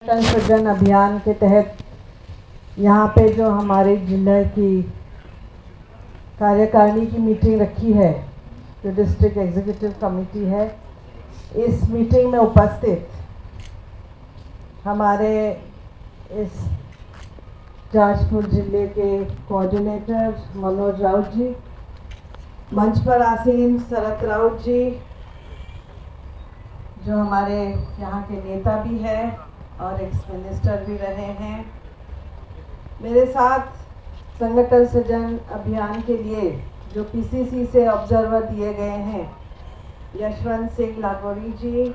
जन सृजन अभियान के तहत यहाँ पे जो हमारे जिले की कार्यकारिणी की मीटिंग रखी है, जो डिस्ट्रिक्ट एग्जीक्यूटिव कमेटी है, इस मीटिंग में उपस्थित हमारे इस जाजपुर जिले के कोऑर्डिनेटर मनोज राउत जी, मंच पर आसीन शरद राउत जी, जो हमारे यहाँ के नेता भी हैं और एक्स मिनिस्टर भी रहे हैं। मेरे साथ संगठन सृजन अभियान के लिए जो पीसीसी से ऑब्जर्वर दिए गए हैं, यशवंत सिंह लागोरी जी,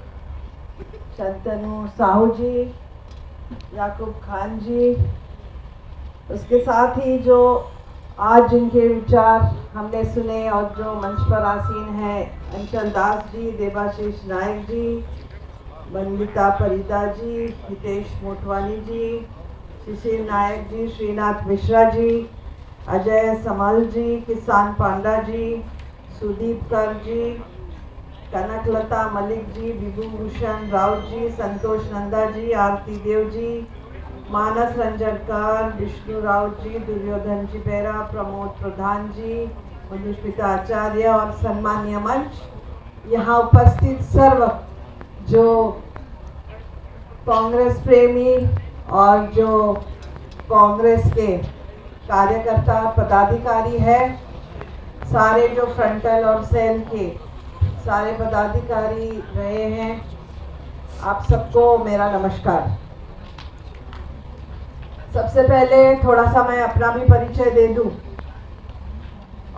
शंतनु साहू जी, याकूब खान जी, उसके साथ ही जो आज जिनके विचार हमने सुने और जो मंच पर आसीन हैं, अंचल दास जी, देवाशीष नायक जी, बंदिता परिदा जी, हितेश मोटवानी जी, शिशिर नायक जी, श्रीनाथ मिश्रा जी, अजय समल जी, किसान पांडा जी, सुदीप कर जी, कनकलता मलिक जी, विभू भूषण राउत जी, संतोष नंदा जी, आरती देव जी, मानस रंजनकर, विष्णु राउत जी, दुर्योधन जी बेरा, प्रमोद प्रधान जी, मधुष्मिता आचार्य और सम्मानीय मंच, यहाँ उपस्थित सर्व जो कांग्रेस प्रेमी और जो कांग्रेस के कार्यकर्ता पदाधिकारी है, सारे जो फ्रंटल और सेल के सारे पदाधिकारी रहे हैं, आप सबको मेरा नमस्कार। सबसे पहले थोड़ा सा मैं अपना भी परिचय दे दूं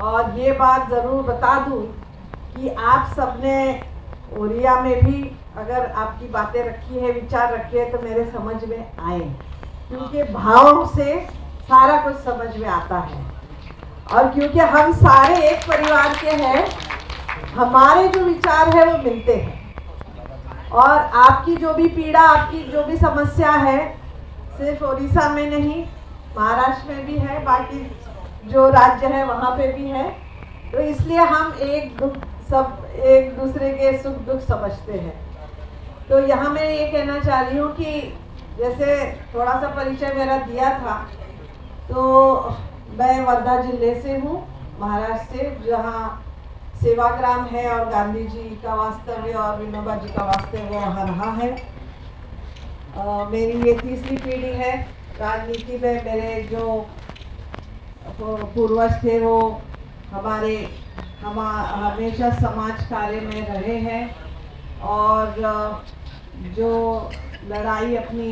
और ये बात ज़रूर बता दूं कि आप सबने ओरिया में भी अगर आपकी बातें रखी है, विचार रखे हैं, तो मेरे समझ में आए, क्योंकि भाव से सारा कुछ समझ में आता है। और क्योंकि हम सारे एक परिवार के हैं, हमारे जो विचार है वो मिलते हैं। और आपकी जो भी पीड़ा, आपकी जो भी समस्या है, सिर्फ उड़ीसा में नहीं, महाराष्ट्र में भी है, बाकी जो राज्य है वहाँ पे भी है। तो इसलिए हम सब एक दूसरे के सुख दुख समझते हैं। तो यहाँ मैं ये कहना चाह रही हूँ कि जैसे थोड़ा सा परिचय मेरा दिया था, तो मैं वर्धा जिले से हूँ, महाराष्ट्र से, जहाँ सेवाग्राम है और गांधी जी का वास्तव्य और विनोबा जी का वास्तव्य वहाँ रहा है। मेरी ये तीसरी पीढ़ी है राजनीति में। मेरे जो पूर्वज थे वो हमेशा समाज कार्य में रहे हैं और जो लड़ाई अपनी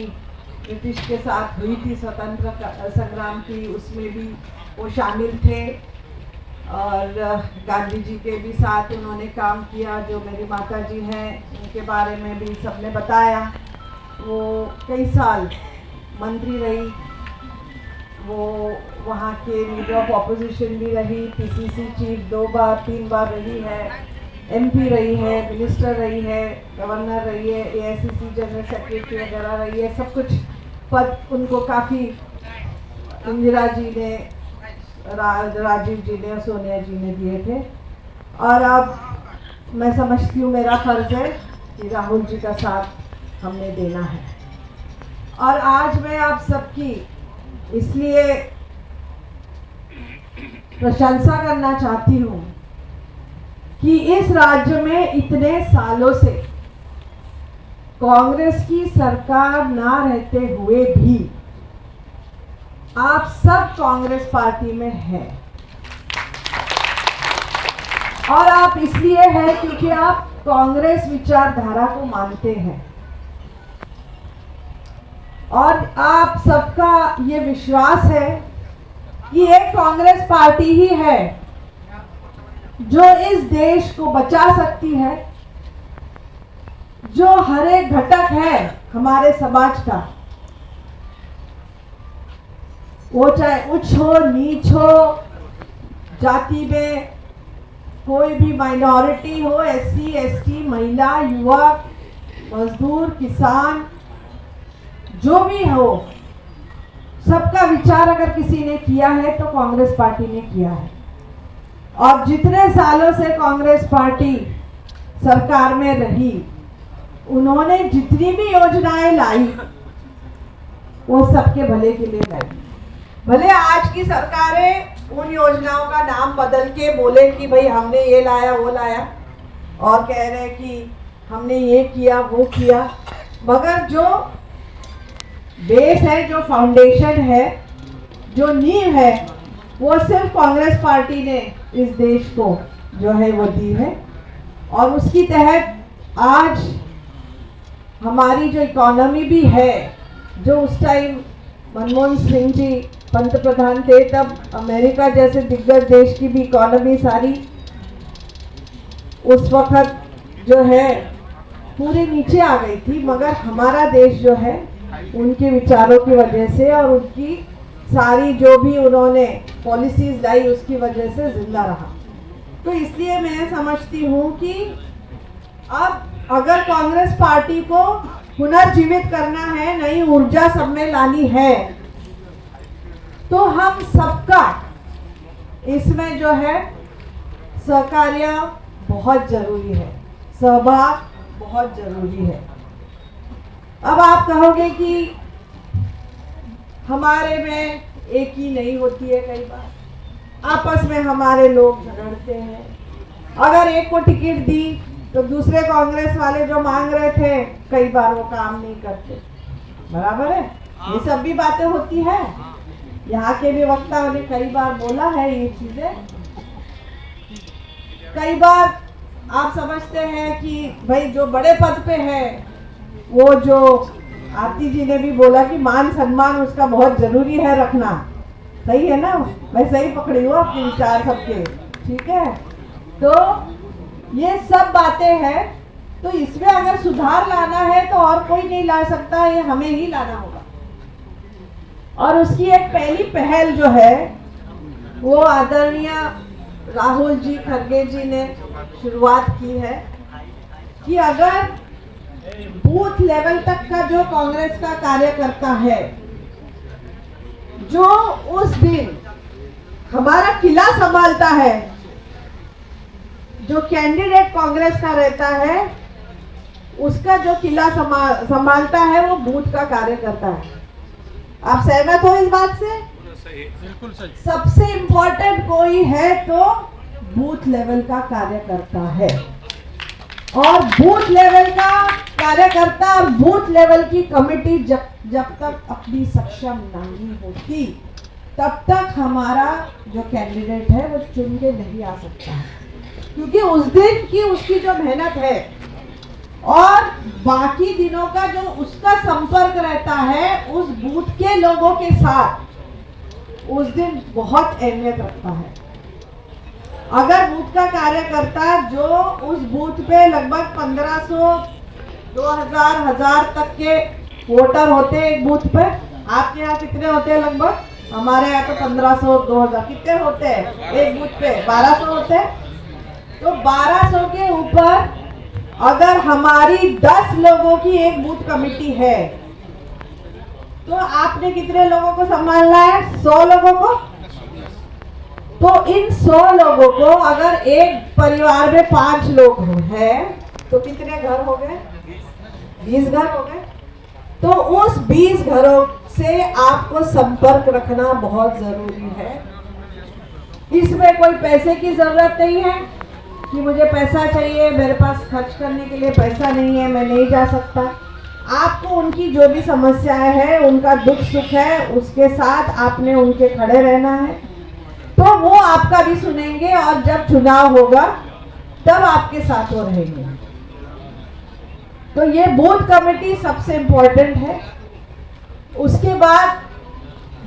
ब्रिटिश के साथ हुई थी, स्वतंत्र संग्राम की, उसमें भी वो शामिल थे और गांधी जी के भी साथ उन्होंने काम किया। जो मेरी माता जी हैं, उनके बारे में भी सबने बताया। वो कई साल मंत्री रही, वो वहाँ के लीडर ऑफ ऑपोजिशन भी रही, पीसीसी चीफ 3 बार रही है, एमपी रही है, मिनिस्टर रही है, गवर्नर रही है, एआईसीसी जनरल सेक्रेटरी वगैरह रही है। सब कुछ पद उनको काफ़ी इंदिरा जी ने, राजीव जी ने और सोनिया जी ने दिए थे। और अब मैं समझती हूँ मेरा फर्ज है कि राहुल जी का साथ हमने देना है। और आज मैं आप सबकी इसलिए प्रशंसा करना चाहती हूँ कि इस राज्य में इतने सालों से कांग्रेस की सरकार ना रहते हुए भी आप सब कांग्रेस पार्टी में हैं। और आप इसलिए हैं क्योंकि आप कांग्रेस विचारधारा को मानते हैं और आप सबका ये विश्वास है कि एक कांग्रेस पार्टी ही है जो इस देश को बचा सकती है, जो हर एक घटक है हमारे समाज का, वो चाहे उच्च हो नीच हो, जाति में कोई भी माइनॉरिटी हो, एससी एसटी, महिला, युवक, मजदूर, किसान, जो भी हो, सबका विचार अगर किसी ने किया है तो कांग्रेस पार्टी ने किया है। और जितने सालों से कांग्रेस पार्टी सरकार में रही, उन्होंने जितनी भी योजनाएं लाई वो सबके भले के लिए लाई। भले आज की सरकारें उन योजनाओं का नाम बदल के बोले कि भाई हमने ये लाया वो लाया, और कह रहे कि हमने ये किया वो किया, मगर जो बेस है, जो फाउंडेशन है, जो नींव है, वो सिर्फ कांग्रेस पार्टी ने इस देश को जो है वो दी है। और उसकी तहत आज हमारी जो इकोनॉमी भी है, जो उस टाइम मनमोहन सिंह जी पंत प्रधान थे, तब अमेरिका जैसे दिग्गज देश की भी इकोनॉमी सारी उस वक्त जो है पूरे नीचे आ गई थी, मगर हमारा देश जो है उनके विचारों की वजह से और उनकी सारी जो भी उन्होंने पॉलिसीज लाई उसकी वजह से जिंदा रहा। तो इसलिए मैं समझती हूँ कि अब अगर कांग्रेस पार्टी को पुनर्जीवित करना है, नई ऊर्जा सब में लानी है, तो हम सबका इसमें जो है सहकार्य बहुत जरूरी है, सहभाग बहुत जरूरी है। अब आप कहोगे कि हमारे में एक ही नहीं होती है, कई बार आपस में हमारे लोग झगड़ते हैं। अगर एक को टिकट दी तो दूसरे कांग्रेस वाले जो मांग रहे थे कई बार वो काम नहीं करते, बराबर है, ये सब भी बातें होती है। यहाँ के भी वक्ताओं ने कई बार बोला है ये चीजें। कई बार आप समझते हैं कि भाई जो बड़े पद पे है, वो जो आरती जी ने भी बोला कि मान सम्मान उसका बहुत जरूरी है रखना, सही है ना, मैं सही पकड़ी हूँ अपने विचार सबके, ठीक है। तो ये सब बातें हैं, तो इसमें अगर सुधार लाना है तो और कोई नहीं ला सकता, ये हमें ही लाना होगा। और उसकी एक पहली पहल जो है वो आदरणीय राहुल जी खड़गे जी ने शुरुआत की है कि अगर बूथ लेवल तक का जो कांग्रेस का कार्यकर्ता है, जो उस दिन हमारा किला संभालता है, जो कैंडिडेट कांग्रेस का रहता है, उसका जो किला संभालता है वो बूथ का कार्यकर्ता है। आप सहमत हो इस बात से? बिल्कुल सही। सबसे इंपॉर्टेंट कोई है तो बूथ लेवल का कार्यकर्ता है, और बूथ लेवल का कार्यकर्ता और बूथ लेवल की कमेटी जब तक अपनी सक्षम नहीं होती, तब तक हमारा जो कैंडिडेट है वो चुन के नहीं आ सकता है, क्योंकि उस दिन की उसकी जो मेहनत है और बाकी दिनों का जो उसका संपर्क रहता है उस बूथ के लोगों के साथ, उस दिन बहुत अहमियत रखता है। अगर बूथ का कार्यकर्ता जो उस बूथ पे लगभग 1500 2000 1000 तक के वोटर होते हैं एक बूथ पे, आपके यहाँ कितने होते हैं? लगभग हमारे यहाँ तो 1500 2000 कितने होते हैं एक बूथ पे? 1200 होते हैं। तो 1200 के ऊपर अगर हमारी 10 लोगों की एक बूथ कमेटी है, तो आपने कितने लोगों को संभालना है? 100 लोगों को। तो इन 100 लोगों को अगर एक परिवार में 5 लोग हैं तो कितने घर हो गए? 20 घर हो गए। तो उस 20 घरों से आपको संपर्क रखना बहुत जरूरी है। इसमें कोई पैसे की जरूरत नहीं है कि मुझे पैसा चाहिए, मेरे पास खर्च करने के लिए पैसा नहीं है, मैं नहीं जा सकता। आपको उनकी जो भी समस्याएं हैं, उनका दुख सुख है, उसके साथ आपने उनके खड़े रहना है, तो वो आपका भी सुनेंगे और जब चुनाव होगा तब आपके साथ वो रहेंगे। तो ये बूथ कमेटी सबसे इम्पोर्टेंट है। उसके बाद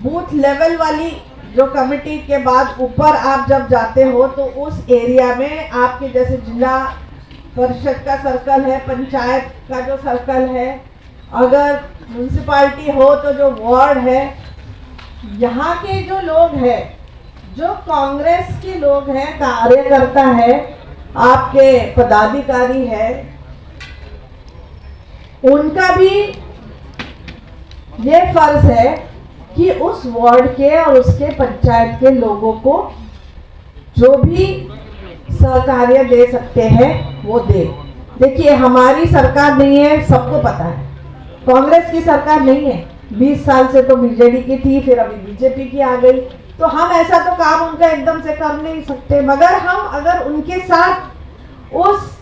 बूथ लेवल वाली जो कमेटी के बाद ऊपर आप जब जाते हो तो उस एरिया में आपके जैसे जिला परिषद का सर्कल है, पंचायत का जो सर्कल है, अगर म्यूनसिपालिटी हो तो जो वार्ड है, यहाँ के जो लोग हैं, जो कांग्रेस के लोग हैं, कार्यकर्ता है, आपके पदाधिकारी है, उनका भी ये फर्ज है कि उस वार्ड के और उसके पंचायत के लोगों को जो भी सहकार्य दे सकते हैं वो दे। देखिए हमारी सरकार नहीं है, सबको पता है, कांग्रेस की सरकार नहीं है, 20 साल से तो बीजेडी की थी, फिर अभी बीजेपी की आ गई, तो हम ऐसा तो काम उनका एकदम से कर नहीं सकते, मगर हम अगर उनके साथ उस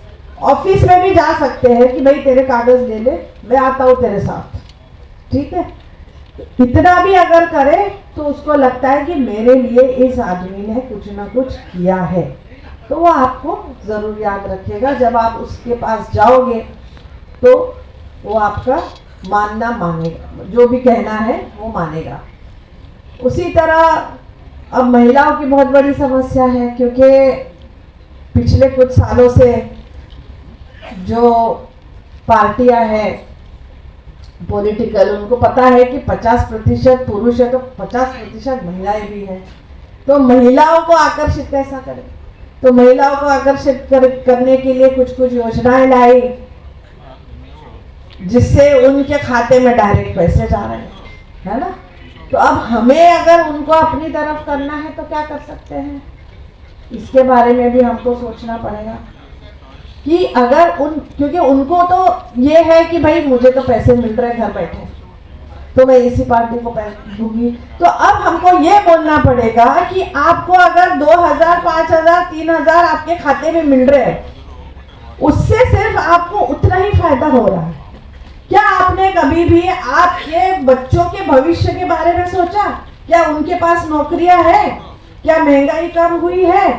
ऑफिस में भी जा सकते हैं कि भाई तेरे कागज ले ले, मैं आता हूँ तेरे साथ, ठीक है, इतना भी अगर करे तो उसको लगता है कि मेरे लिए इस आदमी ने कुछ ना कुछ किया है, तो वो आपको जरूर याद रखेगा। जब आप उसके पास जाओगे तो वो आपका मानना मानेगा, जो भी कहना है वो मानेगा। उसी तरह अब महिलाओं की बहुत बड़ी समस्या है, क्योंकि पिछले कुछ सालों से जो पार्टियां हैं पॉलिटिकल, उनको पता है कि 50% पुरुष है तो 50% महिलाएं भी हैं, तो महिलाओं को आकर्षित कैसा करें, तो महिलाओं को आकर्षित करने के लिए कुछ कुछ योजनाएं लाई, जिससे उनके खाते में डायरेक्ट पैसे जा रहे हैं, है ना। तो अब हमें अगर उनको अपनी तरफ करना है तो क्या कर सकते हैं, इसके बारे में भी हमको सोचना पड़ेगा कि अगर क्योंकि उनको तो ये है कि भाई मुझे तो पैसे मिल रहे घर बैठे, तो मैं इसी पार्टी को पैसे दूंगी। तो अब हमको ये बोलना पड़ेगा कि आपको अगर 2000, 5000, 3000 आपके खाते में मिल रहे हैं, उससे सिर्फ आपको उतना ही फायदा हो रहा है। क्या आपने कभी भी आपके बच्चों के भविष्य के बारे में सोचा? क्या उनके पास नौकरियां है? क्या महंगाई कम हुई है?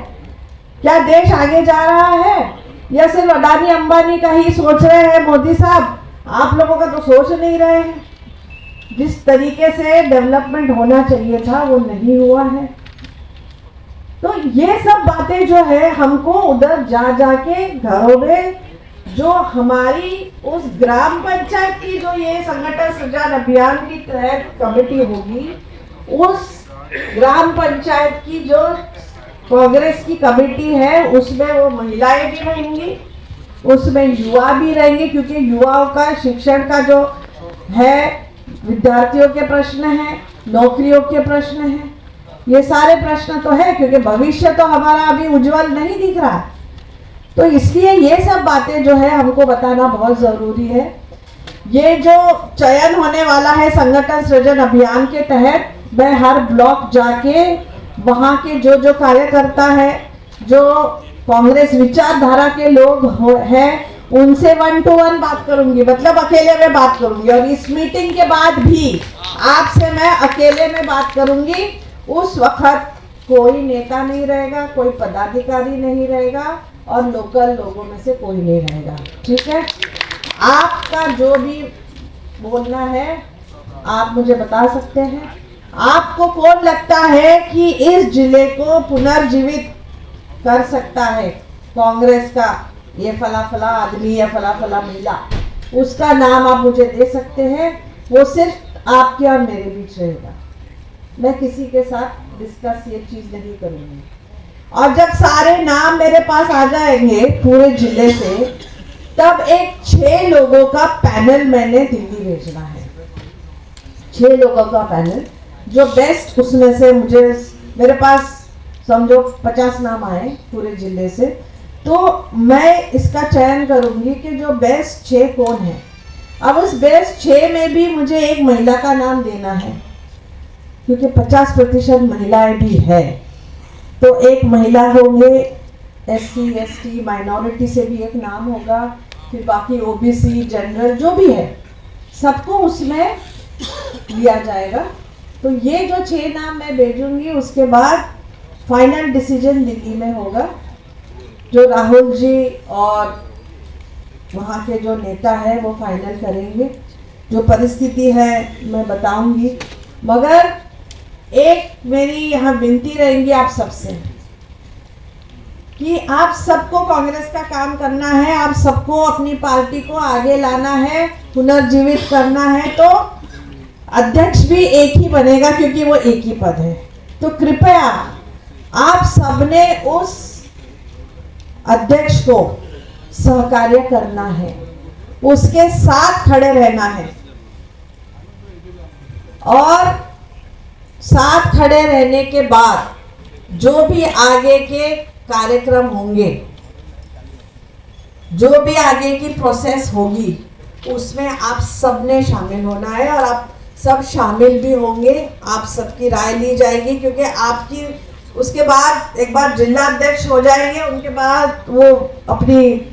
क्या देश आगे जा रहा है? या सिर्फ अडानी अंबानी का ही सोच रहे हैं मोदी साहब? आप लोगों का तो सोच नहीं रहे हैं। जिस तरीके से डेवलपमेंट होना चाहिए था वो नहीं हुआ है। तो ये सब बातें जो है हमको उधर जा जाके घरों में, जो हमारी उस ग्राम पंचायत की जो ये संगठन सृजन अभियान की तहत कमेटी होगी, उस ग्राम पंचायत की जो कांग्रेस की कमेटी है उसमें वो महिलाएं भी रहेंगी, उसमें युवा भी रहेंगे, क्योंकि युवाओं का शिक्षण का जो है, विद्यार्थियों के प्रश्न है, नौकरियों के प्रश्न है, ये सारे प्रश्न तो है, क्योंकि भविष्य तो हमारा अभी उज्जवल नहीं दिख रहा है। तो इसलिए ये सब बातें जो है हमको बताना बहुत जरूरी है। ये जो चयन होने वाला है संगठन सृजन अभियान के तहत, मैं हर ब्लॉक जाके वहाँ के जो जो कार्यकर्ता है, जो कांग्रेस विचारधारा के लोग हैं, उनसे 1 to 1 बात करूंगी, मतलब अकेले में बात करूंगी। और इस मीटिंग के बाद भी आपसे मैं अकेले में बात करूंगी। उस वक्त कोई नेता नहीं रहेगा, कोई पदाधिकारी नहीं रहेगा और लोकल लोगों में से कोई नहीं रहेगा, ठीक है। आपका जो भी बोलना है आप मुझे बता सकते हैं। आपको कौन लगता है कि इस जिले को पुनर्जीवित कर सकता है कांग्रेस का, ये फला फला आदमी या फला फला महिला, उसका नाम आप मुझे दे सकते हैं। वो सिर्फ आपके और मेरे बीच रहेगा, मैं किसी के साथ डिस्कस ये चीज़ नहीं करूँगी। और जब सारे नाम मेरे पास आ जाएंगे पूरे जिले से, तब एक 6 लोगों का पैनल मैंने दिल्ली भेजना है। 6 लोगों का पैनल, जो बेस्ट, उसमें से मुझे, मेरे पास समझो 50 नाम आए पूरे जिले से, तो मैं इसका चयन करूंगी कि जो बेस्ट 6 कौन है। अब उस बेस्ट 6 में भी मुझे एक महिला का नाम देना है, क्योंकि 50% महिलाएं भी है, तो एक महिला होंगे, SC ST माइनॉरिटी से भी एक नाम होगा, फिर बाकी OBC जनरल जो भी है सबको उसमें लिया जाएगा। तो ये जो 6 नाम मैं भेजूंगी, उसके बाद फाइनल डिसीजन दिल्ली में होगा, जो राहुल जी और वहाँ के जो नेता है वो फाइनल करेंगे। जो परिस्थिति है मैं बताऊंगी, मगर एक मेरी यहाँ विनती रहेगी आप सबसे कि आप सबको कांग्रेस का काम करना है, आप सबको अपनी पार्टी को आगे लाना है, पुनर्जीवित करना है। तो अध्यक्ष भी एक ही बनेगा, क्योंकि वो एक ही पद है। तो कृपया आप सबने उस अध्यक्ष को सहकार्य करना है, उसके साथ खड़े रहना है, और साथ खड़े रहने के बाद जो भी आगे के कार्यक्रम होंगे, जो भी आगे की प्रोसेस होगी, उसमें आप सबने शामिल होना है। और आप सब शामिल भी होंगे, आप सबकी राय ली जाएगी, क्योंकि आपकी उसके बाद एक बार जिला अध्यक्ष हो जाएंगे, उनके बाद वो अपनी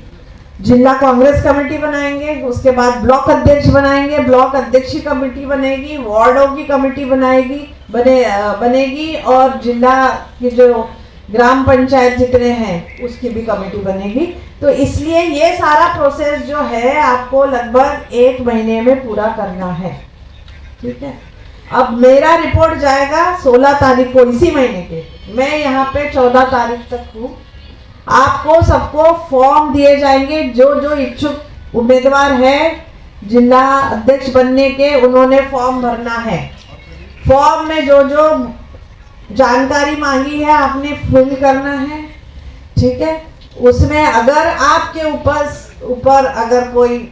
जिला कांग्रेस कमेटी बनाएंगे, उसके बाद ब्लॉक अध्यक्ष बनाएंगे, ब्लॉक अध्यक्ष की कमेटी बनेगी, वार्डों की कमेटी बनेगी और जिला की जो ग्राम पंचायत जितने हैं उसकी भी कमेटी बनेगी। तो इसलिए ये सारा प्रोसेस जो है आपको लगभग 1 महीने में पूरा करना है, ठीक है। अब मेरा रिपोर्ट जाएगा 16 तारीख को इसी महीने के, मैं यहाँ पे 14 तारीख तक हूँ। आपको सबको फॉर्म दिए जाएंगे, जो जो इच्छुक उम्मीदवार है जिला अध्यक्ष बनने के, उन्होंने फॉर्म भरना है। फॉर्म में जो जो जानकारी मांगी है आपने फिल करना है, ठीक है। उसमें अगर आपके ऊपर अगर कोई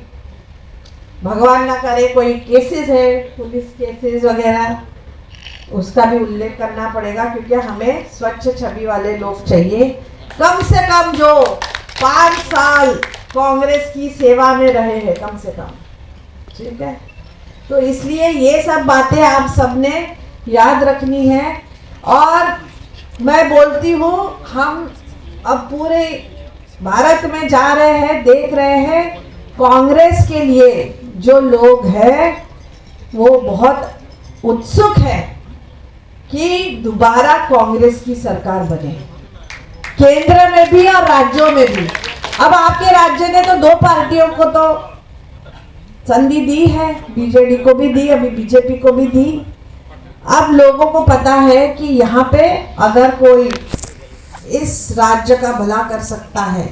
भगवान ना करे कोई केसेस है, पुलिस केसेस वगैरह, उसका भी उल्लेख करना पड़ेगा, क्योंकि हमें स्वच्छ छवि वाले लोग चाहिए, कम से कम जो 5 साल कांग्रेस की सेवा में रहे हैं कम से कम, ठीक है। तो इसलिए ये सब बातें आप सबने याद रखनी है। और मैं बोलती हूँ, हम अब पूरे भारत में जा रहे हैं, देख रहे हैं, कांग्रेस के लिए जो लोग हैं वो बहुत उत्सुक है कि दोबारा कांग्रेस की सरकार बने, केंद्र में भी और राज्यों में भी। अब आपके राज्य ने तो 2 पार्टियों को तो संधि दी है, बीजेडी को भी दी, अभी बीजेपी को भी दी। अब लोगों को पता है कि यहाँ पे अगर कोई इस राज्य का भला कर सकता है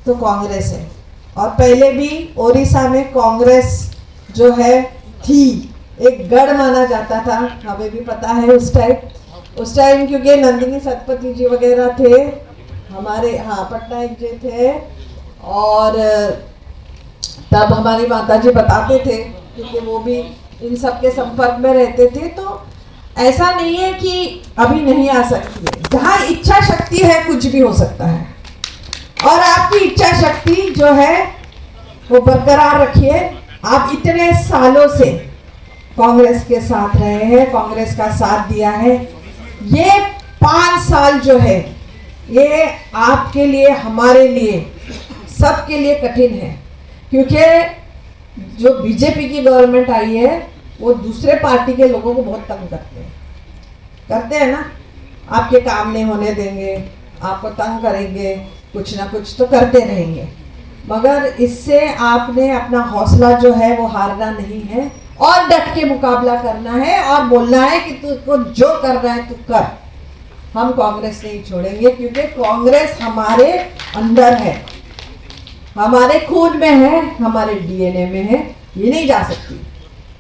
तो कांग्रेस है। और पहले भी ओडिशा में कांग्रेस जो है थी, एक गढ़ माना जाता था, हमें भी पता है उस टाइम क्योंकि नंदिनी सतपथी जी वगैरह थे हमारे, हाँ पटनायक जी थे, और तब हमारी माता जी बताते थे क्योंकि वो भी इन सब के संपर्क में रहते थे। तो ऐसा नहीं है कि अभी नहीं आ सकती है, जहाँ इच्छा शक्ति है कुछ भी हो सकता है। और आपकी इच्छा शक्ति जो है वो बरकरार रखिए। आप इतने सालों से कांग्रेस के साथ रहे हैं, कांग्रेस का साथ दिया है। ये 5 साल जो है ये आपके लिए, हमारे लिए, सबके लिए कठिन है, क्योंकि जो बीजेपी की गवर्नमेंट आई है वो दूसरे पार्टी के लोगों को बहुत तंग करते हैं ना, आपके काम नहीं होने देंगे, आपको तंग करेंगे, कुछ ना कुछ तो करते रहेंगे। मगर इससे आपने अपना हौसला जो है वो हारना नहीं है और डट के मुकाबला करना है और बोलना है कि तुझको जो करना है तू कर। हम कांग्रेस नहीं छोड़ेंगे, क्योंकि कांग्रेस हमारे अंदर है, हमारे खून में है, हमारे डीएनए में है, ये नहीं जा सकती,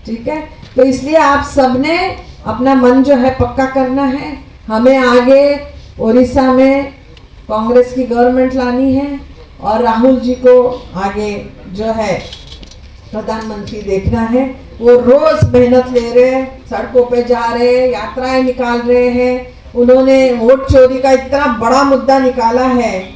ठीक है। तो इसलिए आप सबने अपना मन जो है पक्का करना है। हमें आगे उड़ीसा में कांग्रेस की गवर्नमेंट लानी है और राहुल जी को आगे जो है प्रधानमंत्री देखना है। वो रोज मेहनत ले रहे हैं, सड़कों पे जा रहे हैं, यात्राएं निकाल रहे हैं। उन्होंने वोट चोरी का इतना बड़ा मुद्दा निकाला है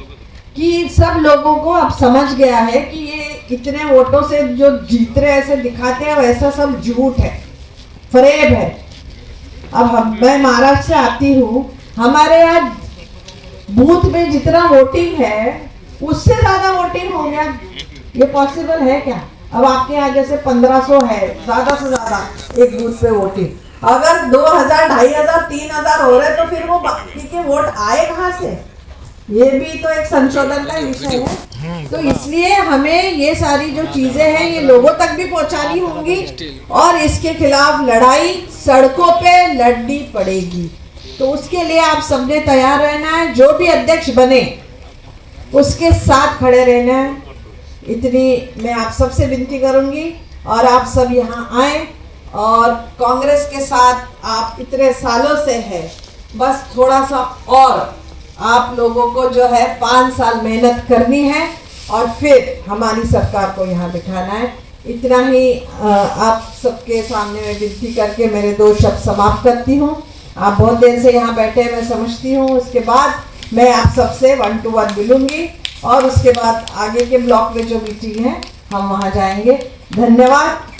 कि सब लोगों को अब समझ गया है कि ये इतने वोटों से जो जीत रहे ऐसे दिखाते हैं वैसा सब झूठ है, फरेब है। अब मैं महाराष्ट्र से आती हूँ, हमारे यहाँ बूथ में जितना वोटिंग है उससे ज्यादा वोटिंग हो गया। ये पॉसिबल है क्या? अब आपके यहाँ जैसे 1500 है, ज्यादा से ज्यादा एक बूथ पे वोटिंग, अगर 2000, 2500, 3000 हो रहे तो फिर वो बाकी के वोट आए कहाँ से? ये भी तो एक संशोधन का विषय है। तो इसलिए हमें ये सारी जो चीजें हैं ये लोगों तक भी पहुंचानी होंगी और इसके खिलाफ लड़ाई सड़कों पे लड़नी पड़ेगी। तो उसके लिए आप सबने तैयार रहना है, जो भी अध्यक्ष बने उसके साथ खड़े रहना है। इतनी मैं आप सबसे विनती करूंगी और आप सब यहाँ आए और कांग्रेस के साथ आप इतने सालों से हैं, बस थोड़ा सा और आप लोगों को जो है 5 साल मेहनत करनी है और फिर हमारी सरकार को यहाँ बिठाना है। इतना ही आप सबके सामने में विनती करके मेरे 2 शब्द समाप्त करती हूँ। आप बहुत देर से यहाँ बैठे मैं समझती हूँ, उसके बाद मैं आप सबसे 1 to 1 मिलूंगी और उसके बाद आगे के ब्लॉक में जो मीटिंग है हम वहाँ जाएंगे। धन्यवाद।